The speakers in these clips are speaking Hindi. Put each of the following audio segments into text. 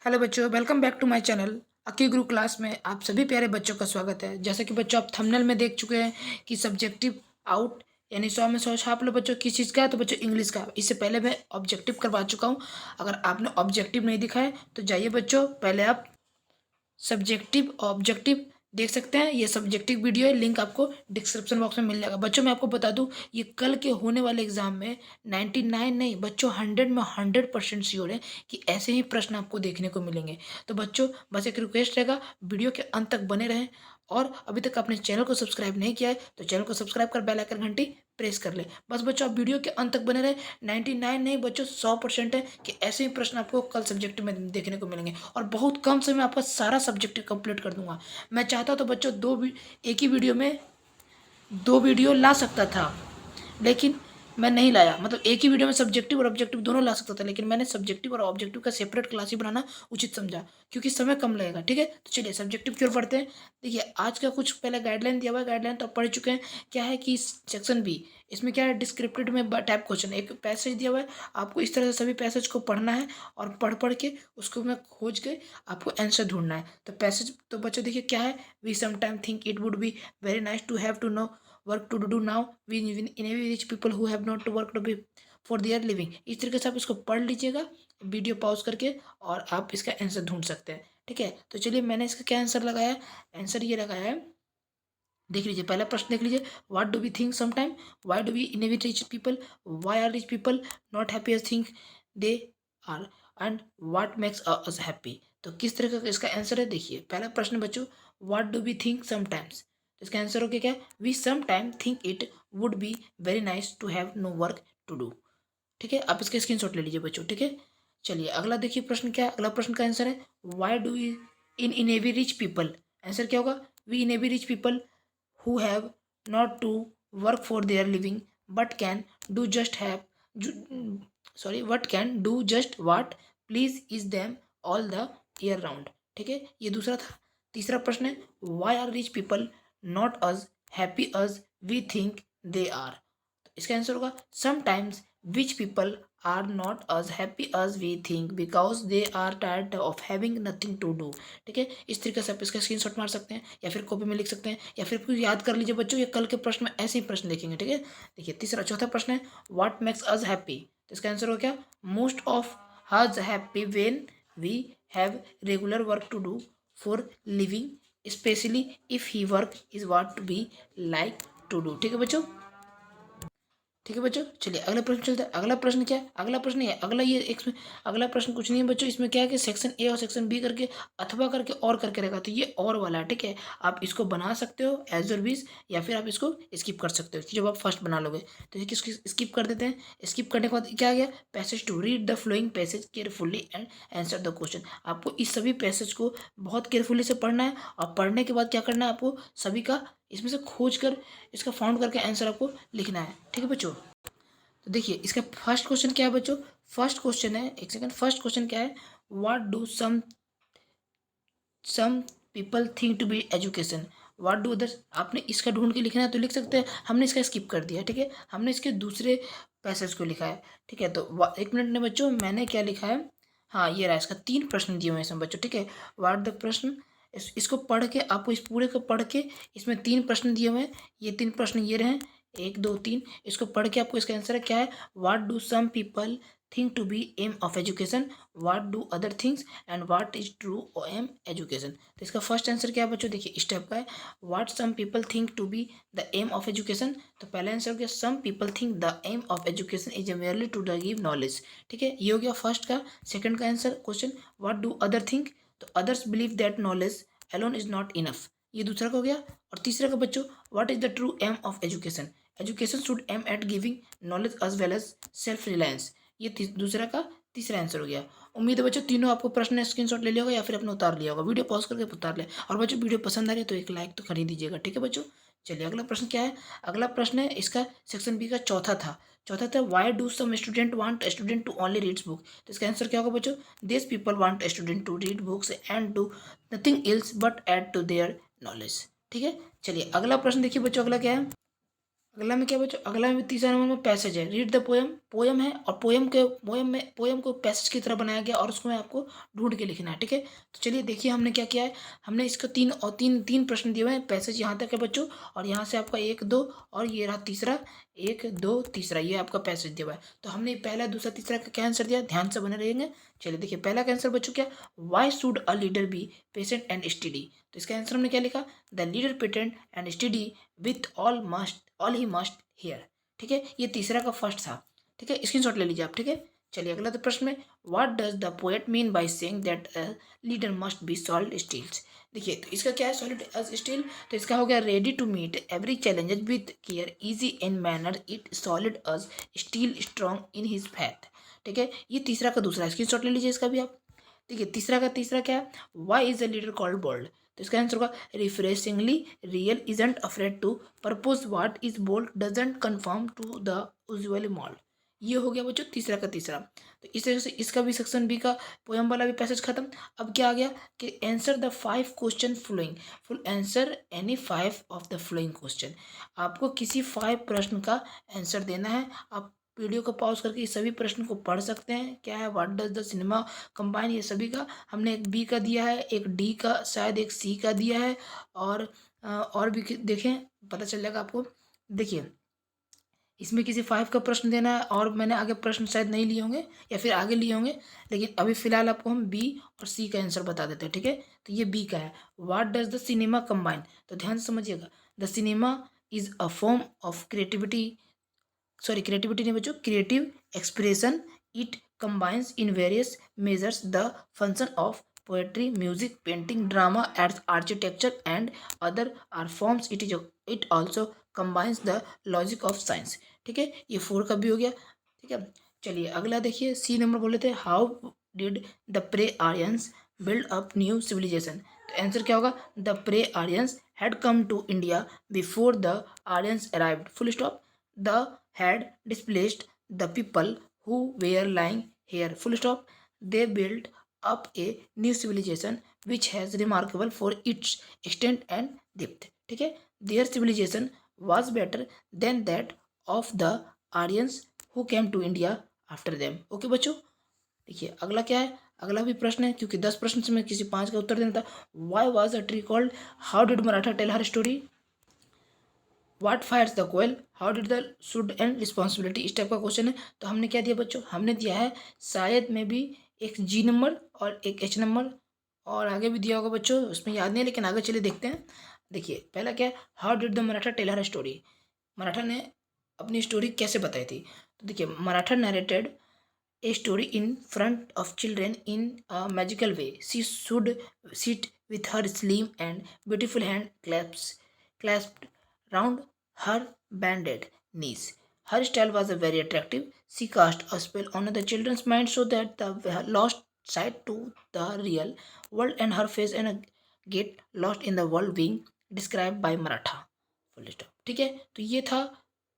हेलो बच्चों, welcome back to my channel अकी गुरु क्लास में आप सभी प्यारे बच्चों का स्वागत है। जैसे कि बच्चों आप थंबनेल में देख चुके हैं कि सब्जेक्टिव आउट यानी 100 में 100 छाप लो बच्चों। किस चीज़ का है? तो बच्चों इंग्लिश का। इससे पहले मैं ऑब्जेक्टिव करवा चुका हूं। अगर आपने ऑब्जेक्टिव नहीं दिखा है तो जाइए बच्चों, पहले आप सब्जेक्टिव ऑब्जेक्टिव देख सकते हैं। ये सब्जेक्टिव वीडियो है, लिंक आपको डिस्क्रिप्शन बॉक्स में मिल जाएगा। बच्चों मैं आपको बता दूं, ये कल के होने वाले एग्जाम में 99 नहीं बच्चों 100 में 100% श्योर है कि ऐसे ही प्रश्न आपको देखने को मिलेंगे। तो बच्चों बस एक रिक्वेस्ट रहेगा, वीडियो के अंत तक बने रहें। और अभी तक आपने चैनल को सब्सक्राइब नहीं किया है तो चैनल को सब्सक्राइब कर बेल आइकन घंटी प्रेस कर ले। बस बच्चों आप वीडियो के अंत तक बने रहे। 99 नहीं बच्चों 100% है कि ऐसे ही प्रश्न आपको कल सब्जेक्ट में देखने को मिलेंगे और बहुत कम समय में आपका सारा सब्जेक्ट कंप्लीट कर दूंगा। मैं चाहता तो बच्चों एक ही वीडियो में दो वीडियो ला सकता था, लेकिन मैं नहीं लाया। मतलब एक ही वीडियो में सब्जेक्टिव और ऑब्जेक्टिव दोनों ला सकता था, लेकिन मैंने सब्जेक्टिव और ऑब्जेक्टिव का सेपरेट क्लास ही बनाना उचित समझा क्योंकि समय कम लगेगा। ठीक है, तो चलिए सब्जेक्टिव की ओर पढ़ते हैं। देखिए आज का कुछ पहले गाइडलाइन दिया हुआ है, गाइडलाइन तो आप पढ़ चुके हैं। क्या है कि सेक्शन बी, इसमें क्या है डिस्क्रिप्टिव में टाइप क्वेश्चन, एक पैसेज दिया हुआ है, आपको इस तरह से सभी पैसेज को पढ़ना है और पढ़ पढ़ के उसको मैं खोज के आपको आंसर ढूंढना है। तो पैसेज तो बच्चों देखिए क्या है, we sometime think it would be very nice to have to no work to do now we envy rich people who have not work to be for their living. इस तरीके से आप इसको पढ़ लीजिएगा वीडियो पॉज करके और आप इसका आंसर ढूंढ सकते हैं। ठीक है, तो चलिए मैंने इसका क्या आंसर लगाया है। आंसर ये लगाया है, देख लीजिए पहला प्रश्न देख लीजिए। What do we think sometime, why do we envy rich people, why are rich people not happy as think they are, and what makes us happy. तो किस तरह का इसका आंसर है, देखिए पहला प्रश्न बच्चों, what do we think sometimes, इसका आंसर हो गया क्या, we sometime think it would be very nice to have no work to do. ठीक है, आप इसके स्क्रीनशॉट ले लीजिए बच्चों। ठीक है, चलिए अगला देखिए प्रश्न क्या है। अगला प्रश्न का आंसर है, why do we envy rich people, answer क्या होगा, we envy rich people who have not to work for their living but can do just have what can do just what please is them all the year round। ठीक है, ये दूसरा था। तीसरा प्रश्न है, why are rich people not as happy as we think they are। तो इसका आंसर होगा, sometimes rich people are not as happy as we think because they are tired of having nothing to do। ठीक है, इस तरीके से आप इसका स्क्रीनशॉट मार सकते हैं या फिर कॉपी में लिख सकते हैं या फिर कुछ याद कर लीजिए बच्चों, ये कल के प्रश्न में ऐसे ही प्रश्न देखेंगे। ठीक है, देखिए तीसरा चौथा प्रश्न है, व्हाट मेक्स अस हैप्पी, तो इसका आंसर हो क्या, most of us happy when we have regular work to do for living specially if he work is what we like to do. ठीक है बच्चों, ठीक है बच्चों, चलिए अगला प्रश्न चलता है। अगला प्रश्न क्या है, अगला प्रश्न है अगला ये एक, अगला प्रश्न कुछ नहीं है बच्चों, इसमें क्या है कि सेक्शन ए और सेक्शन बी करके अथवा करके और करके रहेगा, तो ये और वाला है। ठीक है, आप इसको बना सकते हो एज और बीज या फिर आप इसको स्किप कर सकते हो जब आप फर्स्ट बना लोगे। तो ये किसको स्किप कर देते हैं। स्किप करने के बाद क्या आ गया, passage two, read the following passage carefully and answer the question. आपको इस सभी पैसेज को बहुत केयरफुली से पढ़ना है और पढ़ने के बाद क्या करना है, आपको सभी का इसमें से खोज कर इसका फाउंड करके आंसर आपको लिखना है। ठीक है बच्चों, तो देखिए इसका फर्स्ट क्वेश्चन क्या है बच्चों, फर्स्ट क्वेश्चन है, एक सेकंड, फर्स्ट क्वेश्चन क्या है, what do some people think to be education, what do others. आपने इसका ढूंढ के लिखना है तो लिख सकते हैं, हमने इसका स्किप कर दिया। ठीक है, हमने इसके दूसरे पैसेज को लिखा है। ठीक है, तो एक मिनट में बच्चों मैंने क्या लिखा है, हाँ ये रहा, इसका 3 प्रश्न दिए हुए हैं इसमें बच्चों। ठीक है, व्हाट द प्रश्न, इसको पढ़ के आपको इस पूरे को पढ़ के इसमें 3 प्रश्न दिए हुए हैं, ये 3 प्रश्न ये रहे, 1 2 3, इसको पढ़ के आपको इसका आंसर है क्या है, what do some people think to be aim of education, what do other things and what is true aim education. तो इसका फर्स्ट आंसर क्या है बच्चों, देखिए स्टेप का है, what some people think to be the aim of education. तो पहला आंसर हो गया, some people think the aim of education is merely to give knowledge. ठीक है, ये हो गया फर्स्ट का। सेकंड का answer question, what do other think, तो others believe that knowledge alone is not enough, ये दूसरा का हो गया। और तीसरा का बच्चों, what is the true aim of education, education should aim at giving knowledge as well as self reliance, ये दूसरा का तीसरा आंसर हो गया। उम्मीद है बच्चों तीनों आपको प्रश्न स्क्रीनशॉट ले लिया होगा या फिर अपने उतार लिया होगा, वीडियो पॉज करके उतार ले। और बच्चों वीडियो पसंद आ रही है तो एक लाइक तो कर ही दीजिएगा। ठीक है बच्चों, चलिए अगला प्रश्न क्या है। अगला प्रश्न है इसका सेक्शन बी का चौथा था, why do some student want student to only reads book. तो इसका आंसर क्या होगा बच्चों, this people want student to read books and do nothing else but add to their knowledge. ठीक है, चलिए अगला प्रश्न देखिए बच्चों, अगला क्या है। अगला में क्या बच्चों, अगला में तीसरा नंबर में पैसेज है। रीड द पोयम, पोयम है और पोयम को पैसेज की तरह बनाया गया और उसको मैं आपको ढूंढ के लिखना है, ठीक है। तो चलिए देखिए हमने क्या किया है, हमने इसको तीन प्रश्न दिए हुए हैं। पैसेज यहाँ तक है बच्चों, और यहाँ से आपका 1 2 और ये रहा तीसरा, 1 2 तीसरा, ये आपका पैसेज दिया हुआ है। तो हमने पहला दूसरा तीसरा का क्या आंसर दिया, ध्यान से बने रहेंगे। चलिए देखिए पहला का आंसर बच्चों क्या, why should a leader be patient and study. तो इसका आंसर हमने क्या लिखा, the leader patent and study with all he must here, ठीक है। ये तीसरा का फर्स्ट था, ठीक है, स्क्रीनशॉट ले लीजिए आप, ठीक है। चलिए अगला तो प्रश्न में, what does the poet mean by saying that a leader must be solid steels. देखिए तो इसका क्या है, सॉलिड एज स्टील, तो इसका हो गया ready to meet every challenges with care easy in manner it solid as steel strong in his faith, ठीक है। ये तीसरा का दूसरा स्क्रीनशॉट ले लीजिए इसका भी आप। देखिए तीसरा का तीसरा क्या है, why is a leader called bold. तो इसका आंसर होगा refreshingly real isn't afraid to propose what is bold doesn't conform to the usual mould. ये हो गया बच्चों तीसरा का तीसरा। तो इस तरह से इसका भी सेक्शन बी का पोयम वाला भी पैसेज खत्म। अब क्या आ गया कि answer the 5 question following, full answer any 5 of the following question. आपको किसी 5 प्रश्न का आंसर देना है। आप वीडियो को पॉज करके इस सभी प्रश्न को पढ़ सकते हैं। क्या है, what does the cinema combine, ये सभी का हमने एक बी का दिया है, एक डी का, शायद एक सी का दिया है, और भी देखें पता चल जाएगा आपको। देखिए इसमें किसी 5 का प्रश्न देना है, और मैंने आगे प्रश्न शायद नहीं लिए होंगे या फिर आगे लिए होंगे, लेकिन अभी फिलहाल आपको हम बी और सी का आंसर बता देते हैं, ठीक है। तो ये बी का है, what does the cinema combine. तो ध्यान से समझिएगा, the cinema is a form of creativity नहीं बच्चों, creative expression. It combines in various measures the function of poetry, music, painting, drama, architecture and other art forms. It also combines the logic of science, ठीक है। ये 4 का भी हो गया, ठीक है। चलिए अगला देखिए, सी नंबर बोले थे, how did the pre Aryans build up new civilization. तो आंसर क्या होगा, the pre Aryans had come to India before the Aryans arrived, full stop. The had displaced the people who were lying here, full stop. They built up a new civilization which has remarkable for its extent and depth, ठीक है। Their civilization was better than that of the Aryans who came to India after them, okay बच्चों। देखिए अगला क्या है, अगला भी प्रश्न है, क्योंकि 10 प्रश्न से मैं किसी 5 का उत्तर देना था। Why was a tree called? How did Maratha tell her story? What fires the koel, how did the should and responsibility, इस टाइप का क्वेश्चन है। तो हमने क्या दिया बच्चों, हमने दिया है शायद में भी एक जी नंबर और एक एच नंबर, और आगे भी दिया होगा बच्चों, उसमें याद नहीं है, लेकिन आगे चलिए देखते हैं। देखिए पहला क्या है, how did the Maratha tell her story, Maratha ने अपनी स्टोरी कैसे बताई थी। तो देखिए Maratha narrated a story in front of children in a magical way. She should sit with her slim and beautiful hand clasped round her bended knees. Her style was very attractive. She cast a spell on the children's mind so that they lost sight to the real world and her face and get lost in the world being described by Maratha. Full stop. ठीक है, तो ये था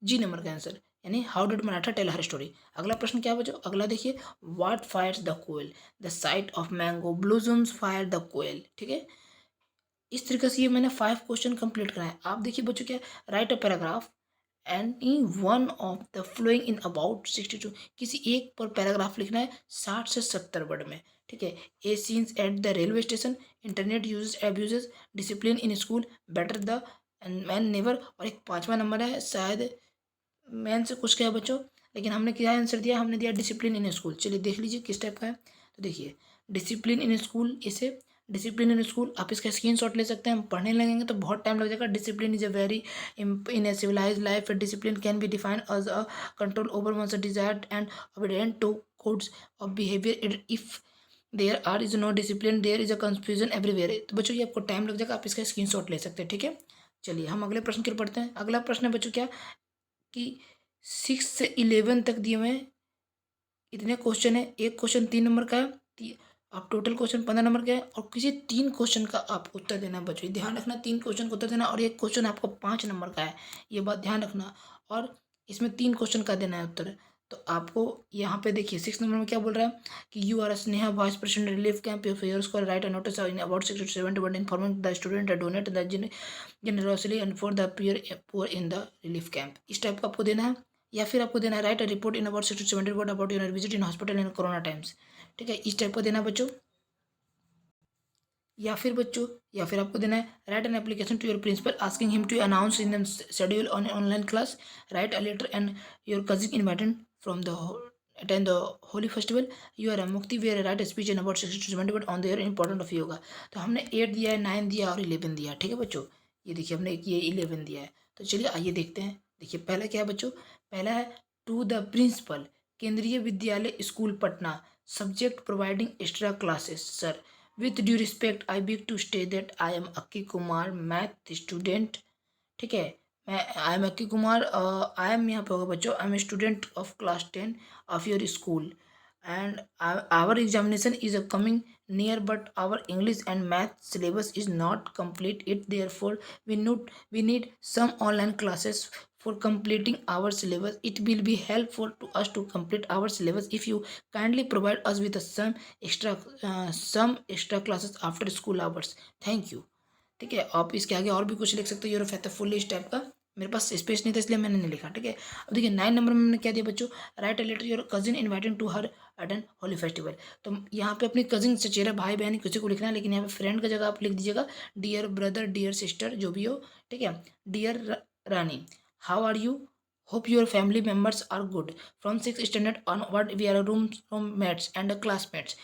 जी नंबर का आंसर, यानी how did Maratha tell her story. अगला प्रश्न क्या बच्चों, अगला देखिए, what fires the koel, the sight of mango blossoms fire the koel, ठीक है। इस तरीके से ये मैंने 5 क्वेश्चन कंप्लीट कराए। आप देखिए बच्चों क्या, write a paragraph and in one of the following in about 62, किसी एक पर पैराग्राफ लिखना है 60 से 70 वर्ड में, ठीक है। A scenes at the railway station, internet uses abuses, discipline in school, better the man never, और एक 5वां नंबर है, शायद मैन से कुछ क्या है बच्चों, लेकिन हमने क्या आंसर दिया, हमने दिया डिसिप्लिन इन स्कूल। चलिए देख लीजिए किस टाइप का है। तो देखिए डिसिप्लिन इन स्कूल, इसे डिसिप्लिन इन स्कूल आप इसका स्क्रीनशॉट ले सकते हैं। हम पढ़ने लगेंगे तो बहुत टाइम लग जाएगा। Discipline is a very in a civilised life, discipline can be defined as a control over one's desire and obedient to codes of behaviour. If there are is no discipline there is a confusion everywhere. तो बच्चों ये आपको टाइम लग जाएगा, आप इसका स्क्रीनशॉट ले सकते हैं, ठीक है। चलिए हम अगले प्रश्न की ओर पढ़ते हैं। अगला प्रश्न है बच्चों क्या, कि 6 से 11 तक दिए हुए हैं, इतने क्वेश्चन है। एक क्वेश्चन 3 नंबर का है, आप टोटल क्वेश्चन 15 नंबर के हैं, और किसी 3 क्वेश्चन का आप उत्तर देना है बच्चों, ध्यान रखना 3 क्वेश्चन का उत्तर देना, और एक क्वेश्चन आपको 5 नंबर का है, ये बात ध्यान रखना। और इसमें 3 क्वेश्चन का देना है उत्तर। तो आपको यहाँ पे देखिए 6 नंबर में क्या बोल रहा है कि you are Sneha vice president relief camp of your school write a notice in about 60 to 70 word informing the student donate the generously and for the poor in the relief camp. इस टाइप का आपको देना है, या फिर आपको देना है write a report in about 60 to 70 word about your visit in hospital in corona times. ठीक है, इस टाइप का देना है बच्चों। या फिर आपको देना है write an application to your principal asking him to announce in schedule on online class, write a letter and your cousin invited from the attend the holy festival, you are a mukti where write a speech in about 60 to 70 word on their important of yoga। तो हमने 8 दिया है, 9 दिया और 11 दिया। ठीक है बच्चों, ये देखिए हमने ये 11 दिया है। तो चलिए आइए देखते हैं। देखिए पहला क्या है बच्चों, पहला है to the principal Kendriya Vidyalaya school Patna, subject providing extra classes sir, with due respect I beg to state that I am Akki Kumar math student. ठीक है, मैं I am Akki Kumar, I am यहाँ पे होगा बच्चों, I am student of class 10 of your school and our examination is coming near but our English and math syllabus is not complete it, therefore we need some online classes for completing our syllabus. It will be helpful to us to complete our syllabus if you kindly provide us with some extra classes after school hours. Thank you। ठीक है, आप इसके आगे और भी कुछ लिख सकते हो, यूर फैथफुल इस टाइप का। मेरे पास स्पेस नहीं था इसलिए मैंने नहीं लिखा। ठीक है, अब देखिए 9 नंबर में मैंने क्या दिया बच्चों, write a letter your cousin inviting to her attend Holi festival. तो यहाँ पे अपनी कजिन से चेहरा भाई बहन किसी को लिखना है, लेकिन यहाँ पे फ्रेंड का जगह आप लिख दीजिएगा डियर ब्रदर, डियर सिस्टर, जो भी हो। ठीक है, dear Rani, how are you, hope your family members are good, from 6th standard onward we are roommates and classmates,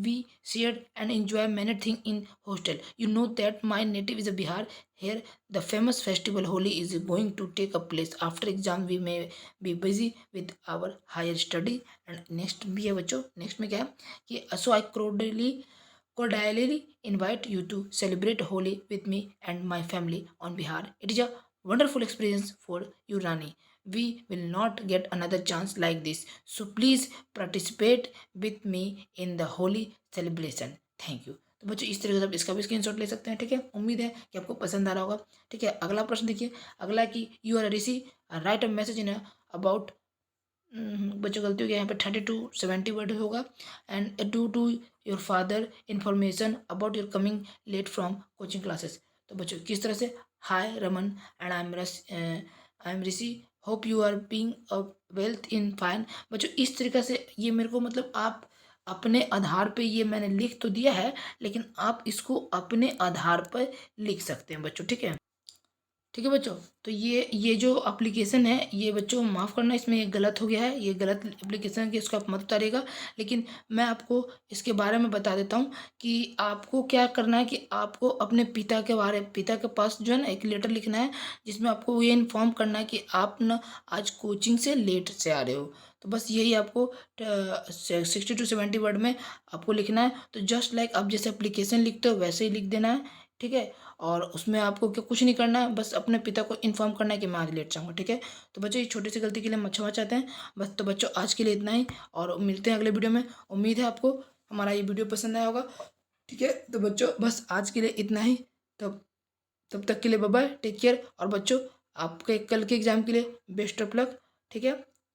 we shared and enjoy many things in hostel, you know that my native is Bihar, here the famous festival Holi is going to take a place, after exam we may be busy with our higher study। and next भी है बच्चों, next में क्या है कि so I cordially invite you to celebrate Holi with me and my family on Bihar, it is a wonderful experience for you Rani, we will not get another chance like this, so please participate with me in the holy celebration, thank you। तो बच्चों इस तरीके से आप इसका भी स्क्रीनशॉट ले सकते हैं। ठीक है, उम्मीद है कि आपको पसंद आ रहा होगा। ठीक है, अगला प्रश्न देखिए, अगला कि you are Rishi write a message in about, बच्चों गलती हो गया, यहाँ पे 30 to 70 वर्ड होगा, and do to your father information about your coming late from coaching classes. तो बच्चों किस तरह से, hi Raman and I am Rishi, hope you are being a wealth in fine. बच्चों इस तरीके से ये मेरे को मतलब आप अपने आधार पे, ये मैंने लिख तो दिया है लेकिन आप इसको अपने आधार पर लिख सकते हैं बच्चों। ठीक है, ठीक है बच्चों, तो ये जो एप्लीकेशन है ये बच्चों माफ़ करना, इसमें ये गलत हो गया है, ये गलत एप्लीकेशन है कि इसको आप मत उतारिएगा। लेकिन मैं आपको इसके बारे में बता देता हूँ कि आपको क्या करना है कि आपको अपने पिता के पास जो है ना एक लेटर लिखना है, जिसमें आपको ये इन्फॉर्म करना है कि आप ना आज कोचिंग से लेट से आ रहे हो। तो बस यही आपको 60 to 70 वर्ड में आपको लिखना है। तो जस्ट लाइक आप जैसे एप्लीकेशन लिखते हो वैसे ही लिख देना है। ठीक है, और उसमें आपको क्या कुछ नहीं करना है, बस अपने पिता को इन्फॉर्म करना है कि मैं आज लेट जाऊँगा। ठीक है, तो बच्चों ये छोटी सी गलती के लिए हम क्षमा चाहते हैं। बस तो बच्चों आज के लिए इतना ही, और मिलते हैं अगले वीडियो में। उम्मीद है आपको हमारा ये वीडियो पसंद आया होगा। ठीक है, तो बच्चों बस आज के लिए इतना ही, तब तब तक के लिए बाय बाय, टेक केयर। और बच्चों आपके कल के एग्जाम के लिए बेस्ट ऑफ लक। ठीक है,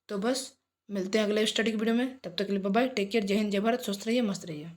तो बस मिलते हैं अगले स्टडी की वीडियो में, तब तक के लिए बाय बाय, टेक केयर, जय हिंद जय भारत, स्वस्थ रहिए, मस्त रहिए।